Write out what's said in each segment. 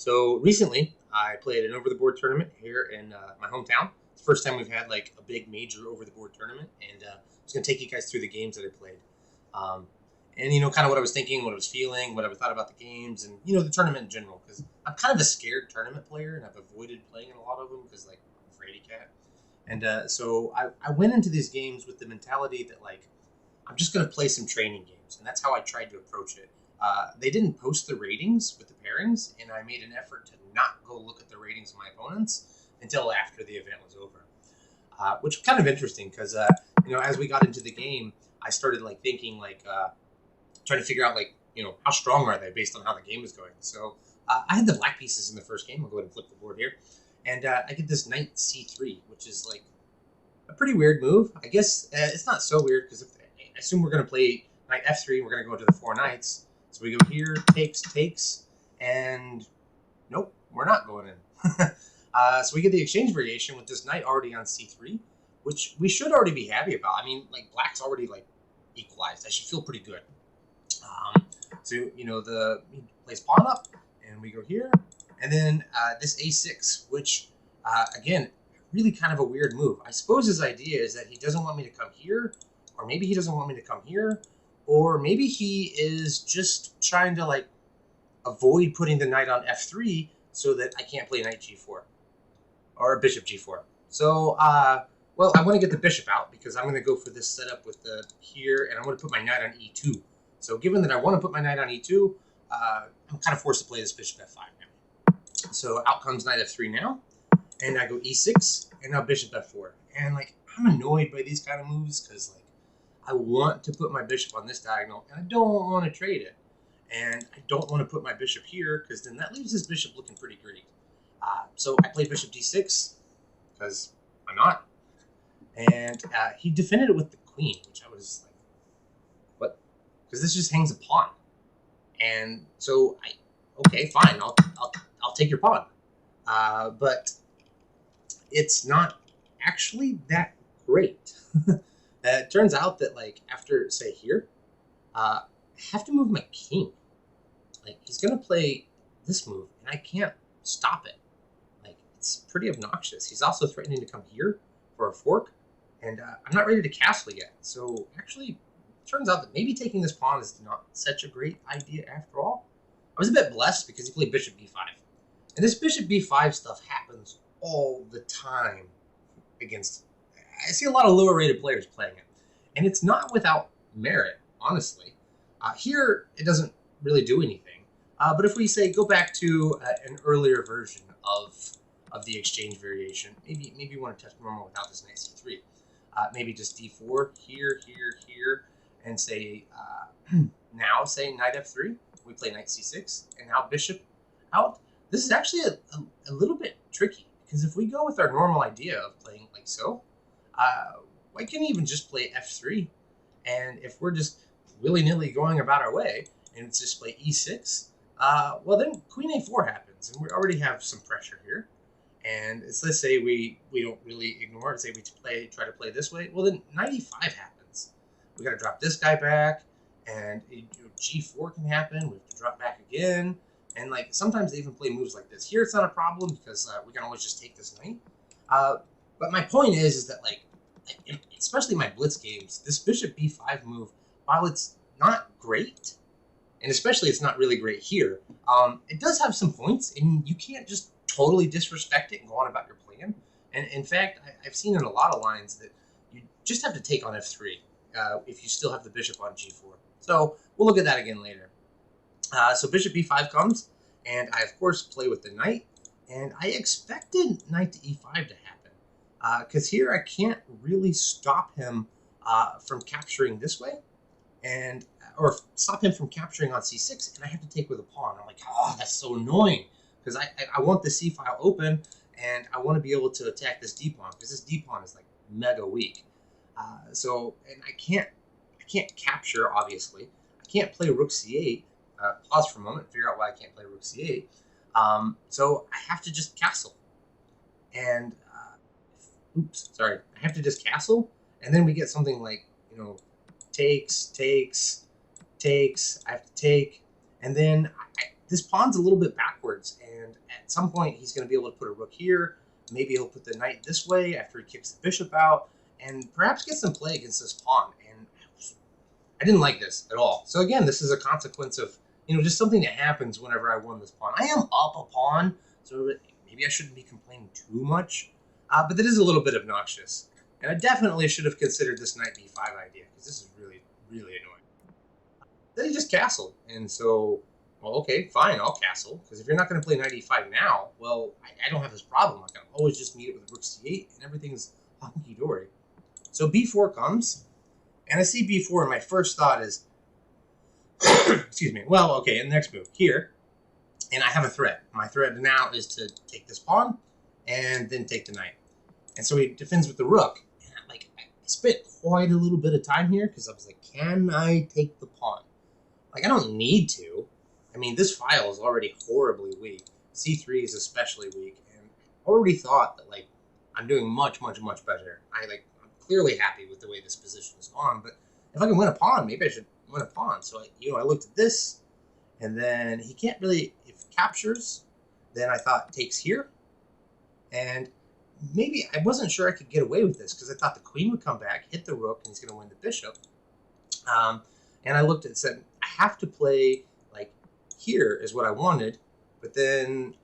So recently, I played an over-the-board tournament here in my hometown. It's the first time we've had like a big major over-the-board tournament, and I was going to take you guys through the games that I played. And kind of what I was thinking, what I was feeling, what I thought about the games, and the tournament in general. Because I'm kind of a scared tournament player, and I've avoided playing in a lot of them because like I'm a fraidy cat. And so I went into these games with the mentality that like I'm just going to play some training games, and that's how I tried to approach it. They didn't post the ratings with the pairings, and I made an effort to not go look at the ratings of my opponents until after the event was over, which was kind of interesting because as we got into the game, I started like thinking like trying to figure out like how strong are they based on how the game was going. So I had the black pieces in the first game. I'll go ahead and flip the board here, and I get this knight c3, which is like a pretty weird move. I guess it's not so weird because I assume we're going to play knight f3 and we're going to go into the 4 knights. So we go here, takes, and nope, we're not going in. So we get the exchange variation with this knight already on c3, which we should already be happy about. I mean, like black's already like equalized. I should feel pretty good. So he plays pawn up, and we go here, and then this a6, which again, really kind of a weird move. I suppose his idea is that he doesn't want me to come here, or maybe he doesn't want me to come here. Or maybe he is just trying to like avoid putting the knight on f3 so that I can't play knight g4 or bishop g4. So, well, I want to get the bishop out because I'm going to go for this setup with the here, and I'm going to put my knight on e2. So given that I want to put my knight on e2, I'm kind of forced to play this bishop f5 now. So out comes knight f3 now, and I go e6, and now bishop f4. And like I'm annoyed by these kind of moves because like I want to put my bishop on this diagonal, and I don't want to trade it. And I don't want to put my bishop here, because then that leaves his bishop looking pretty great. So I played bishop d6, because why not? And he defended it with the queen, which I was like, what? Because this just hangs a pawn. And so, okay, fine, I'll take your pawn. But it's not actually that great. It turns out that, like, after, say, here, I have to move my king. Like, he's going to play this move, and I can't stop it. Like, it's pretty obnoxious. He's also threatening to come here for a fork, and I'm not ready to castle yet. So, actually, it turns out that maybe taking this pawn is not such a great idea after all. I was a bit blessed because he played bishop b5. And this bishop b5 stuff happens all the time against I see a lot of lower rated players playing it, and it's not without merit, honestly. Here, it doesn't really do anything. But if we say go back to an earlier version of the exchange variation, maybe you want to test normal without this knight c3. Maybe just d4 here, and say now say knight f3. We play knight c6, and now bishop out. This is actually a little bit tricky because if we go with our normal idea of playing like so. I can even just play f3, and if we're just willy-nilly going about our way, and it's just play e6, well then queen a4 happens, and we already have some pressure here. And let's say we don't really ignore it, say we try to play this way, well then knight e5 happens. We got to drop this guy back, and g4 can happen, we have to drop back again, and like sometimes they even play moves like this. Here it's not a problem because we can always just take this knight. But my point is that, like, especially my blitz games, this bishop b5 move, while it's not great, and especially it's not really great here, it does have some points, and you can't just totally disrespect it and go on about your plan. And in fact, I've seen in a lot of lines that you just have to take on f3 if you still have the bishop on g4. So we'll look at that again later. So bishop b5 comes, and I, of course, play with the knight, and I expected knight to e5 to happen. Because here I can't really stop him from capturing this way, or stop him from capturing on c6, and I have to take with a pawn. I'm like, oh, that's so annoying, because I want the c file open, and I want to be able to attack this d pawn, because this d pawn is like mega weak. And I can't capture, obviously. I can't play rook c8. Pause for a moment, figure out why I can't play rook c8. So I have to just castle, and I have to just castle, and then we get something like, takes, I have to take, and then this pawn's a little bit backwards, and at some point he's going to be able to put a rook here. Maybe he'll put the knight this way after he kicks the bishop out, and perhaps get some play against this pawn. And I didn't like this at all. So again, this is a consequence of, just something that happens whenever I won this pawn. I am up a pawn, so maybe I shouldn't be complaining too much, but that is a little bit obnoxious. And I definitely should have considered this knight b5 idea, because this is really, really annoying. Then he just castled, and so, well, okay, fine, I'll castle, because if you're not going to play knight e5 now, well, I don't have this problem. I can always just meet it with rook c8, and everything's hunky-dory. So b4 comes, and I see b4, and my first thought is, excuse me, well, okay, in the next move, here, and I have a threat. My threat now is to take this pawn, and then take the knight. And so he defends with the rook, and I spent quite a little bit of time here, because I was like, can I take the pawn? I don't need to. I mean, this file is already horribly weak. c3 is especially weak, and I already thought that, I'm doing much, much, much better. I'm clearly happy with the way this position is gone, but if I can win a pawn, maybe I should win a pawn. So, I looked at this, and then he can't really, if captures, then I thought takes here, and maybe I wasn't sure I could get away with this, because I thought the queen would come back, hit the rook, and he's going to win the bishop. And I looked at it and said, I have to play, here is what I wanted, but then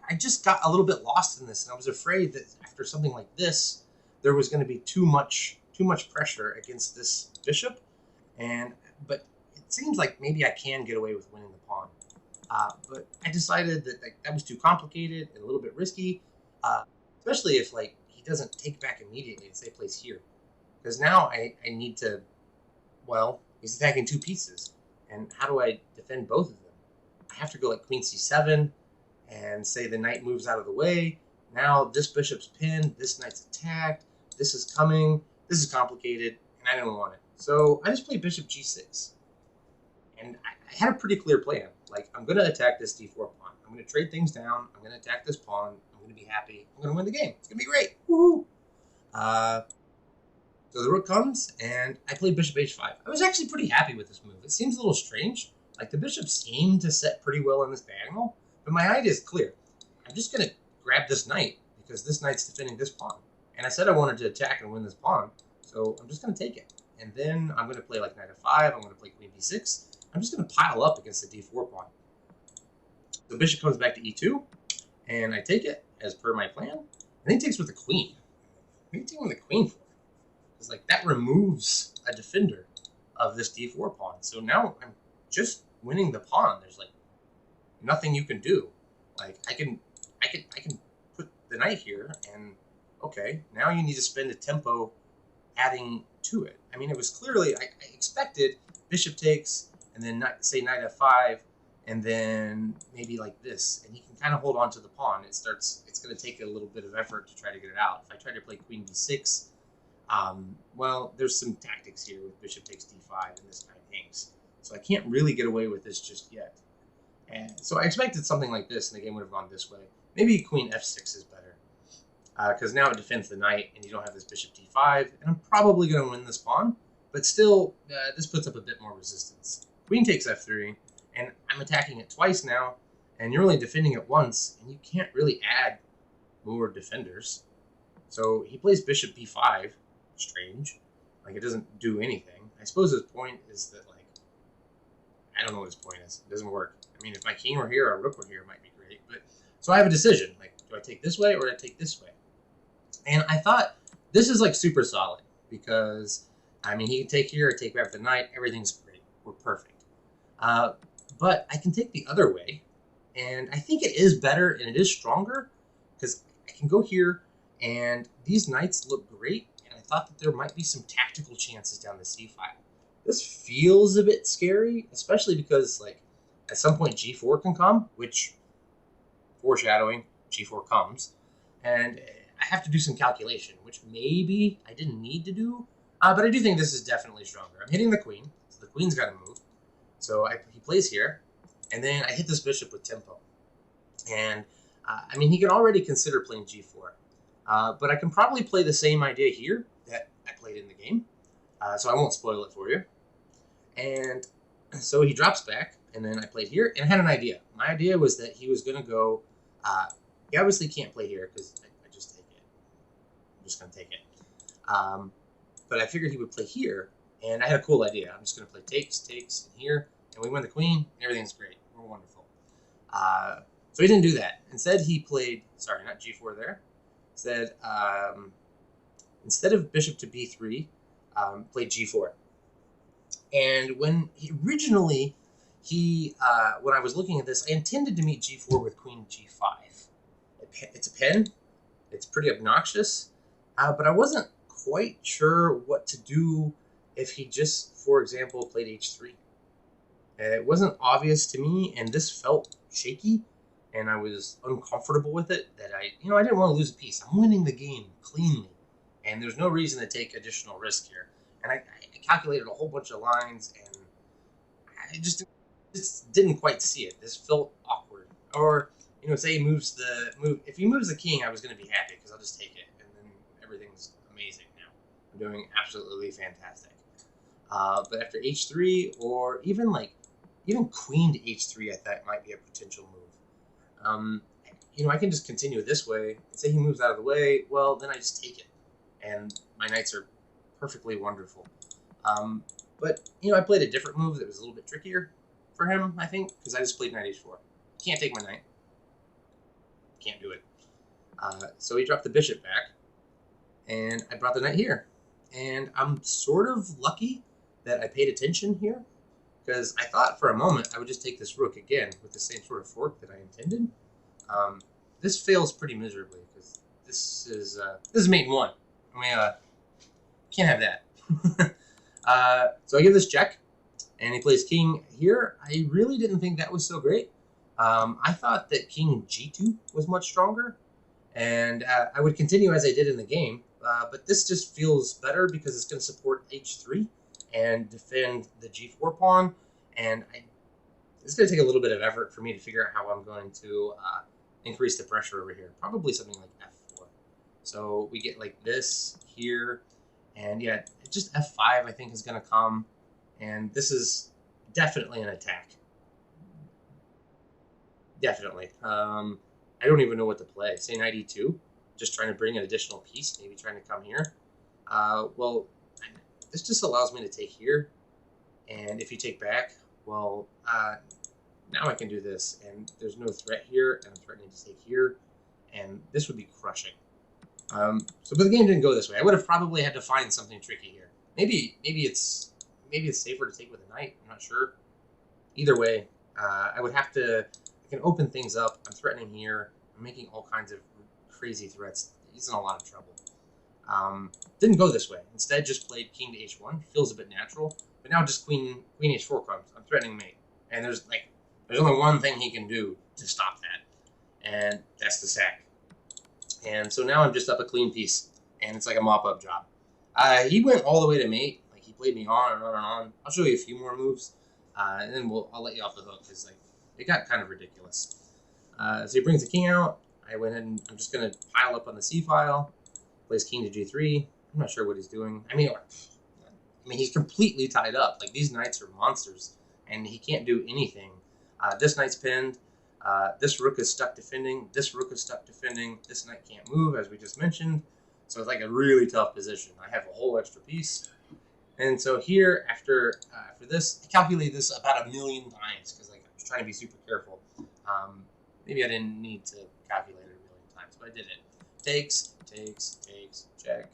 I just got a little bit lost in this, and I was afraid that after something like this, there was going to be too much pressure against this bishop, but it seems like maybe I can get away with winning the pawn. But I decided that that was too complicated and a little bit risky, especially if he doesn't take back immediately and say plays here, because now I need to, well, he's attacking two pieces, and how do I defend both of them? I have to go queen c7 and say the knight moves out of the way. Now this bishop's pinned, this knight's attacked, this is coming, this is complicated, and I didn't want it. So I just played bishop g6. And I had a pretty clear plan. I'm going to attack this d4 pawn. I'm going to trade things down. I'm going to attack this pawn. I'm going to be happy. I'm going to win the game. It's going to be great. Woohoo! So the rook comes, and I played bishop h5. I was actually pretty happy with this move. It seems a little strange. The bishop seemed to set pretty well on this diagonal, but my idea is clear. I'm just going to grab this knight, because this knight's defending this pawn. And I said I wanted to attack and win this pawn, so I'm just going to take it. And then I'm going to play knight f5. I'm going to play queen b6. I'm just going to pile up against the d4 pawn. The bishop comes back to e2, and I take it as per my plan. And then he takes with the queen. What are you taking with the queen for? Because that removes a defender of this d4 pawn. So now I'm just winning the pawn. There's nothing you can do. I can put the knight here, and okay, now you need to spend a tempo adding to it. I mean, it was clearly, I expected bishop takes, and then say knight f5, and then maybe this, and he can kind of hold on to the pawn. It's going to take a little bit of effort to try to get it out. If I try to play queen b6, well, there's some tactics here with bishop takes d5, and this knight hangs. So I can't really get away with this just yet. And so I expected something like this, and the game would have gone this way. Maybe queen f6 is better, because now it defends the knight, and you don't have this bishop d5, and I'm probably going to win this pawn, but still, this puts up a bit more resistance. Queen takes f3, and I'm attacking it twice now, and you're only defending it once, and you can't really add more defenders. So he plays bishop b5, strange, it doesn't do anything. I suppose his point is that, I don't know what his point is. It doesn't work. I mean, if my king were here or rook were here, it might be great. But so I have a decision. Do I take this way or do I take this way? And I thought this is super solid, because I mean, he can take here or take back the knight. Everything's great. We're perfect. But I can take the other way, and I think it is better and it is stronger, because I can go here, and these knights look great. And I thought that there might be some tactical chances down the c file. This feels a bit scary, especially because, at some point g4 can come, which, foreshadowing, g4 comes, and I have to do some calculation, which maybe I didn't need to do, but I do think this is definitely stronger. I'm hitting the queen, so the queen's got to move. So he plays here, and then I hit this bishop with tempo. And, I mean, he can already consider playing g4, but I can probably play the same idea here that I played in the game, so I won't spoil it for you. And so he drops back, and then I played here, and I had an idea. My idea was that he was going to go He obviously can't play here because I just take it. I'm just going to take it. But I figured he would play here, and I had a cool idea. I'm just going to play takes, and here, and we win the queen. Everything's great. We're wonderful. So he didn't do that. Instead, he played, sorry, not g4 there. Instead of bishop to b3, played g4. And when he originally, when I was looking at this, I intended to meet g4 with queen g5. It's a pin. It's pretty obnoxious, but I wasn't quite sure what to do if he just, for example, played h3. It wasn't obvious to me, and this felt shaky, and I was uncomfortable with it. That I didn't want to lose a piece. I'm winning the game cleanly, and there's no reason to take additional risk here. And I calculated a whole bunch of lines, and I just didn't quite see it. This felt awkward. Or say he moves if he moves the king, I was going to be happy because I'll just take it, and then everything's amazing now. I'm doing absolutely fantastic. But after h3, or even queen to h3, I thought might be a potential move. I can just continue this way. Say he moves out of the way, well, then I just take it, and my knights are perfectly wonderful. But I played a different move that was a little bit trickier for him, I think, because I just played knight h4. Can't take my knight. Can't do it. So he dropped the bishop back, and I brought the knight here. And I'm sort of lucky that I paid attention here, because I thought for a moment I would just take this rook again with the same sort of fork that I intended. This fails pretty miserably, because this is mate 1. I mean, can't have that. So I give this check, and he plays king here. I really didn't think that was so great. I thought that king g2 was much stronger, and I would continue as I did in the game, but this just feels better because it's going to support h3 and defend the g4 pawn, and it's going to take a little bit of effort for me to figure out how I'm going to increase the pressure over here. Probably something like f4. So we get like this here, and yeah, just f5 I think is going to come, and this is definitely an attack. Definitely. I don't even know what to play. Say knight e2, just trying to bring an additional piece, maybe trying to come here. Well, this just allows me to take here, and if you take back, well, now I can do this, and there's no threat here, and I'm threatening to take here, and this would be crushing. But the game didn't go this way. I would have probably had to find something tricky here. Maybe it's safer to take with a knight. I'm not sure. Either way, I would have to. I can open things up. I'm threatening here. I'm making all kinds of crazy threats. He's in a lot of trouble. Didn't go this way. Instead, just played king to h1. Feels a bit natural. But now just queen h4 comes. I'm threatening mate. And there's only one thing he can do to stop that, and that's the sack. And so now I'm just up a clean piece, and it's like a mop-up job. He went all the way to mate. Like, he played me on and on and on. I'll show you a few more moves, and then I'll let you off the hook, because it got kind of ridiculous. So he brings the king out. I went ahead and I'm just going to pile up on the c file. Plays king to g3. I'm not sure what he's doing. I mean, he's completely tied up. Like, these knights are monsters, and he can't do anything. This knight's pinned. This rook is stuck defending. This rook is stuck defending. This knight can't move, as we just mentioned. So it's like a really tough position. I have a whole extra piece. And so here, after this, I calculated this about 1,000,000 times, because I was trying to be super careful. Maybe I didn't need to calculate it 1,000,000 times, but I did it. Takes, check,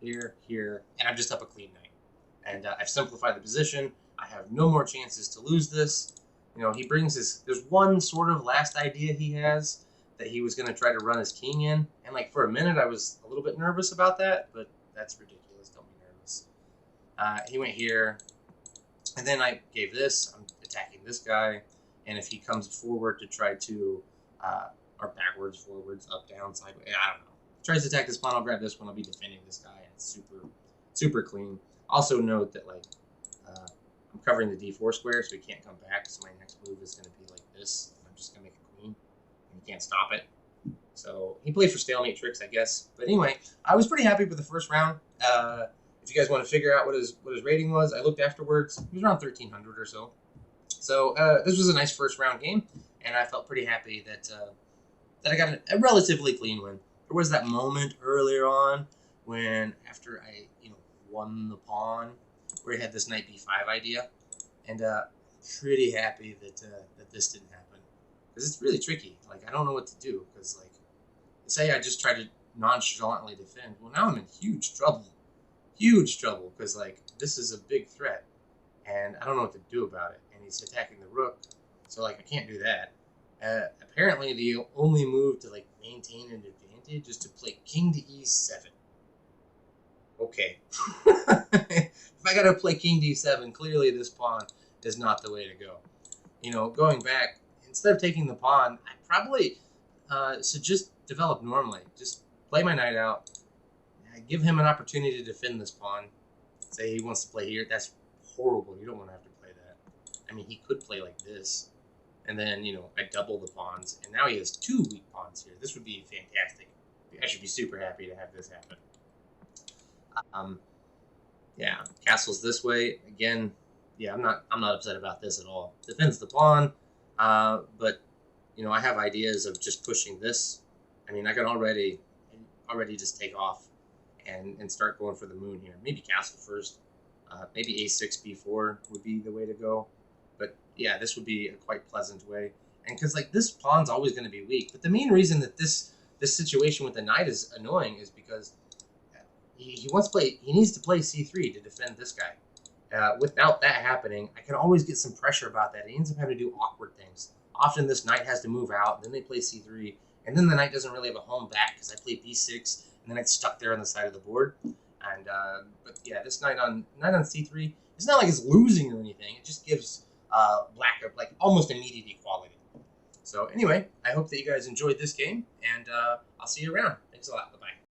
here, and I'm just up a clean knight. And I've simplified the position. I have no more chances to lose this. He brings there's one sort of last idea he has, that he was going to try to run his king in. And for a minute, I was a little bit nervous about that, but that's ridiculous. Don't be nervous. He went here, and then I gave this. I'm attacking this guy, and if he comes forward to try to, or backwards, forwards, up, down, sideways, I don't know. Tries to attack this pawn, I'll grab this one. I'll be defending this guy, and it's super clean. Also note that I'm covering the d4 square, so he can't come back. So my next move is going to be like this. I'm just going to make a queen, and he can't stop it. So he played for stalemate tricks, I guess. But anyway, I was pretty happy with the first round. If you guys want to figure out what his rating was, I looked afterwards. He was around 1,300 or so. So this was a nice first round game, and I felt pretty happy that that I got a relatively clean win. There was that moment earlier on when after I won the pawn, where he had this knight b5 idea, and pretty happy that that this didn't happen, because it's really tricky. Like, I don't know what to do, because like, say I just try to nonchalantly defend. Well, now I'm in huge trouble, because like, this is a big threat, and I don't know what to do about it. And he's attacking the rook, so like, I can't do that. Apparently, the only move to like maintain an advantage is to play king to e7. Okay. If I gotta play king d7, clearly this pawn is not the way to go. Going back, instead of taking the pawn, I probably should just develop normally. Just play my knight out, give him an opportunity to defend this pawn. Say he wants to play here. That's horrible. You don't want to have to play that. I mean, he could play like this, and then, I double the pawns, and now he has 2 weak pawns here. This would be fantastic. I should be super happy to have this happen. Yeah, castles this way. Again, yeah, I'm not upset about this at all. Defends the pawn, but, I have ideas of just pushing this. I mean, I can already just take off and start going for the moon here. Maybe castle first. Maybe a6, b4 would be the way to go. But yeah, this would be a quite pleasant way. And because like, this pawn's always going to be weak. But the main reason that this situation with the knight is annoying is because he needs to play c3 to defend this guy. Without that happening, I can always get some pressure about that. He ends up having to do awkward things. Often this knight has to move out, then they play c3, and then the knight doesn't really have a home back because I play b6, and then it's stuck there on the side of the board. And but yeah, this knight on c3, it's not like it's losing or anything. It just gives black like almost immediate equality. So anyway, I hope that you guys enjoyed this game, and I'll see you around. Thanks a lot. Bye-bye.